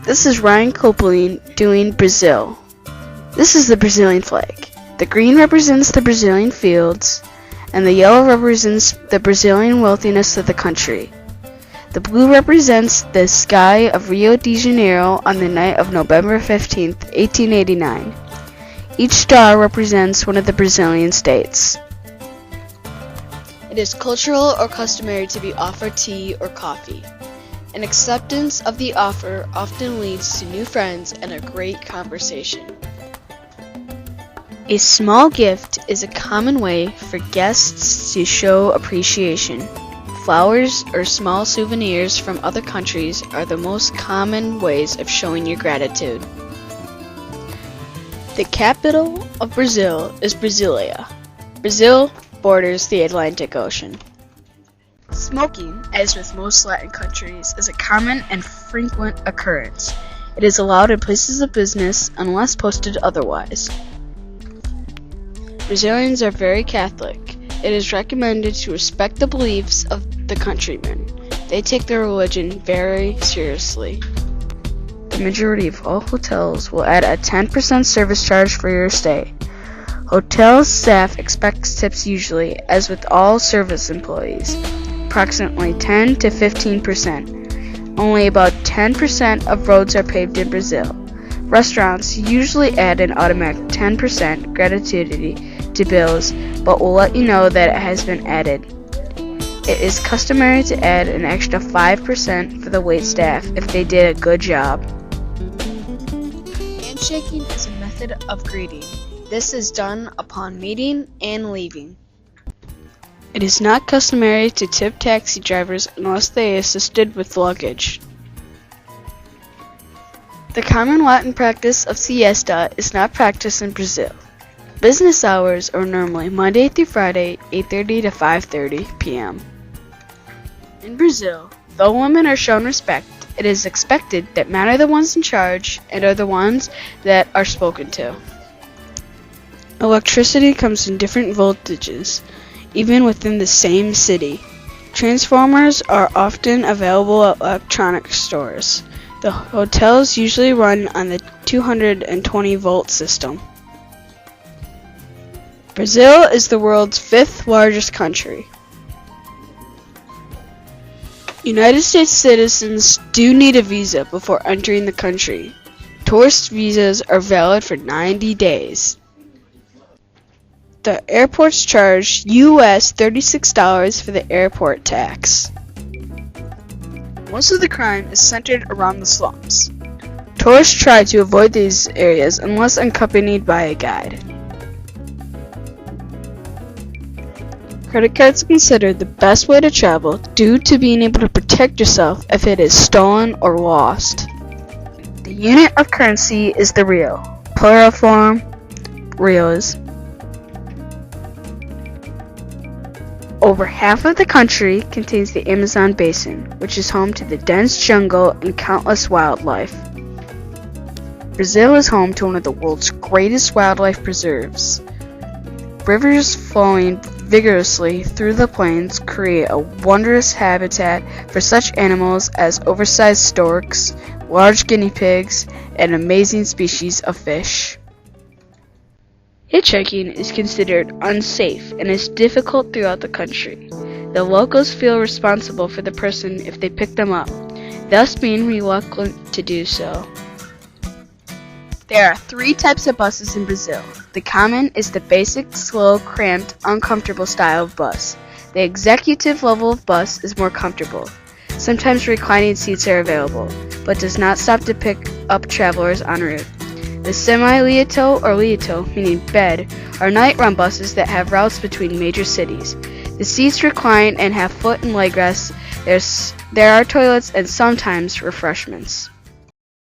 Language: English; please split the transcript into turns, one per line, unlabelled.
This is Ryan Coplien doing Brazil. This is the Brazilian flag. The green represents the Brazilian fields, and the yellow represents the Brazilian wealthiness of the country. The blue represents the sky of Rio de Janeiro on the night of November 15, 1889. Each star represents one of the Brazilian states. It is cultural or customary to be offered tea or coffee. An acceptance of the offer often leads to new friends and a great conversation. A small gift is a common way for guests to show appreciation. Flowers or small souvenirs from other countries are the most common ways of showing your gratitude. The capital of Brazil is Brasilia. Brazil borders the Atlantic Ocean. Smoking, as with most Latin countries, is a common and frequent occurrence. It is allowed in places of business unless posted otherwise. Brazilians are very Catholic. It is recommended to respect the beliefs of the countrymen. They take their religion very seriously. The majority of all hotels will add a 10% service charge for your stay. Hotel staff expects tips usually, as with all service employees, approximately 10 to 15%. Only about 10% of roads are paved in Brazil. Restaurants usually add an automatic 10% gratuity to bills, but will let you know that it has been added. It is customary to add an extra 5% for the waitstaff if they did a good job. Handshaking is a method of greeting. This is done upon meeting and leaving. It is not customary to tip taxi drivers unless they assisted with luggage. The common Latin practice of siesta is not practiced in Brazil. Business hours are normally Monday through Friday, 8:30 to 5:30 p.m. In Brazil, though women are shown respect, it is expected that men are the ones in charge and are the ones that are spoken to. Electricity comes in different voltages, even within the same city. Transformers are often available at electronics stores. The hotels usually run on the 220-volt system. Brazil is the world's 5th largest country. United States citizens do need a visa before entering the country. Tourist visas are valid for 90 days. The airports charge US $36 for the airport tax. Most of the crime is centered around the slums. Tourists try to avoid these areas unless accompanied by a guide. Credit cards are considered the best way to travel due to being able to protect yourself if it is stolen or lost. The unit of currency is the real, plural form, reals. Over half of the country contains the Amazon basin, which is home to the dense jungle and countless wildlife. Brazil is home to one of the world's greatest wildlife preserves. Rivers flowing vigorously through the plains create a wondrous habitat for such animals as oversized storks, large guinea pigs, and amazing species of fish. Hitchhiking is considered unsafe and is difficult throughout the country. The locals feel responsible for the person if they pick them up, thus being reluctant to do so. There are 3 types of buses in Brazil. The common is the basic, slow, cramped, uncomfortable style of bus. The executive level of bus is more comfortable. Sometimes reclining seats are available, but does not stop to pick up travelers en route. The semi-leito or leito, meaning bed, are night-run buses that have routes between major cities. The seats recline and have foot and leg rests. There are toilets and sometimes refreshments.